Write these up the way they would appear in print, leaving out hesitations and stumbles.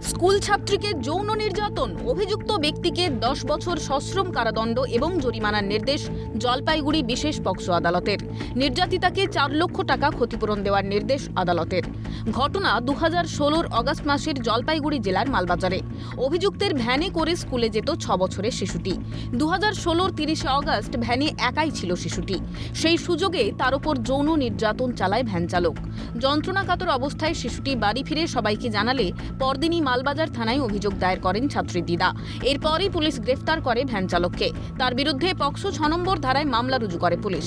School ছাত্রীকে যৌন নির্যাতন, অভিযুক্ত ব্যক্তিকে 10 বছর সশ্রম কারাদণ্ড এবং জরিমানার নির্দেশ জলপাইগুড়ি বিশেষ পক্সো আদালতের। নির্যাতিতাকে 4 লক্ষ টাকা ক্ষতিপূরণ দেওয়ার নির্দেশ আদালতের। ঘটনা 2016 অগস্ট মাসের জলপাইগুড়ি জেলার মালবাজারে। অভিযুক্তের ভ্যানে করে স্কুলে যেত 6 বছরের শিশুটি। 2016 30 অগস্ট ভ্যানে একাই ছিল শিশুটি। সেই সুযোগে তার উপর যৌন নির্যাতন চালায় ভ্যান চালক। যন্ত্রণাকাতর অবস্থায় শিশুটি বাড়ি ফিরে সবাইকে জানালে পরদিনই মালবাজার থানায় অভিযোগ দায়ের করেন ছাত্রী দিদা। এরপরই পুলিশ গ্রেফতার করে ভ্যান চালককে। তার বিরুদ্ধে পক্সো 6 নম্বর ধারায় মামলা রুজু করে পুলিশ।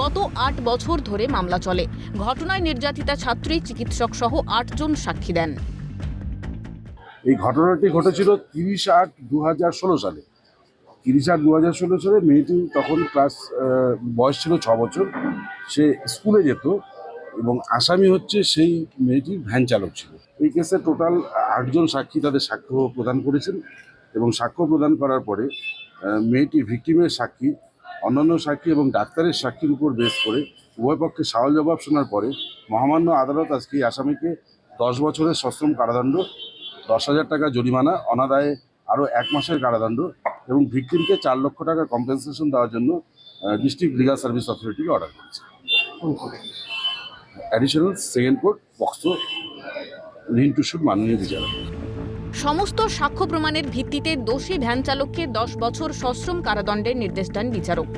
গত 8 বছর ধরে মামলা চলে। ঘটনায় নির্যাতিতা ছাত্রী, চিকিৎসক সহ 8 জন সাক্ষী দেন। এই ঘটনাটি ঘটেছিল 30/8/2016 সালে। 30/8/2016 সালে মেয়েটি তখন বয়স ছিল 6 বছর। সে স্কুলে যেত এবং আসামি হচ্ছে সেই মেয়েটির ভ্যান চালক ছিল। এই কেসে টোটাল 8 জন সাক্ষী তাদের সাক্ষ্য প্রদান করেছেন এবং সাক্ষ্য প্রদান করার পরে মেয়েটি ভিকটিমের সাক্ষী, অন্যান্য সাক্ষী এবং ডাক্তারের সাক্ষীর উপর বেস করে উভয় পক্ষে সওয়াল জবাব শোনার পরে মহামান্য আদালত আজকে এই আসামিকে 10 বছরের সশ্রম কারাদণ্ড, 10,000 টাকা জরিমানা, অনাদায়ে আরও 1 মাসের কারাদণ্ড এবং ভিকটিমকে 4 লক্ষ টাকা কম্পেনসেশন দেওয়ার জন্য ডিস্ট্রিক্ট লিগাল সার্ভিস অথরিটিকে অর্ডার করেছে। Additional second court POCSO Lintu shoot মাননীয় বিচারক। সমস্ত সাক্ষ্য প্রমাণের ভিত্তিতে দোষী ভ্যান চালককে 10 বছর সশ্রম কারাদণ্ডের নির্দেশ দেন বিচারক।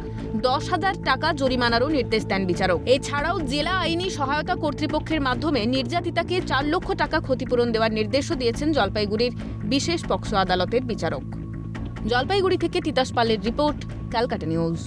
10,000 টাকা জরিমানারও নির্দেশ দেন বিচারক। এছাড়াও জেলা আইনি সহায়তা কর্তৃপক্ষের মাধ্যমে নির্যাতিতাকে 4 লক্ষ টাকা ক্ষতিপূরণ দেওয়ার নির্দেশও দিয়েছেন জলপাইগুড়ির বিশেষ পক্সো আদালতের বিচারক। জলপাইগুড়ি থেকে তিতাস পালের রিপোর্ট, ক্যালকাটা নিউজ।